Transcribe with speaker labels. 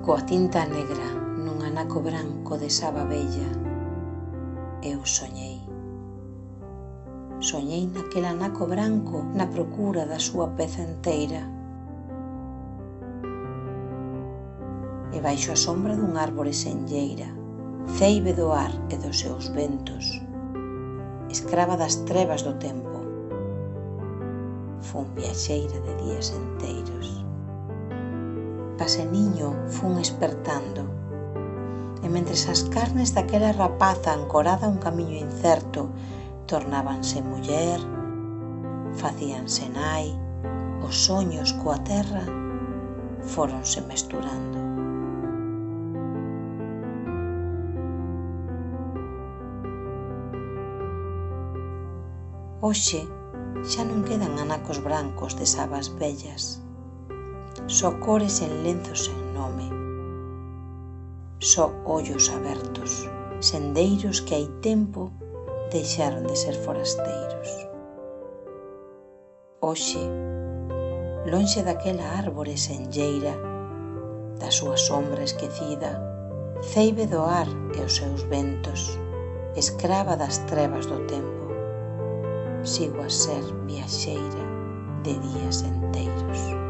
Speaker 1: Coa tinta negra nun anaco branco de saba bella, eu soñei. Soñei naquel anaco branco na procura da súa peza enteira. E baixo a sombra dun árbore senlleira, ceibe do ar e dos seus ventos, escrava das trevas do tempo, fun viaxeira de días enteiros. Paseniño fun espertando, e mentres as carnes daquela rapaza ancorada a un camiño incerto tornábanse muller, facíanse nai, os soños coa terra fóronse mesturando. Hoxe xa non quedan anacos brancos de sabas vellas, só cores en lenzos sen nome, só ollos abertos, sendeiros que hai tempo deixaron de ser forasteiros. Hoxe, lonxe daquela árbore senlleira, da súa sombra esquecida, ceibe do ar e os seus ventos, escrava das trevas do tempo, sigo a ser viaxeira de días enteiros.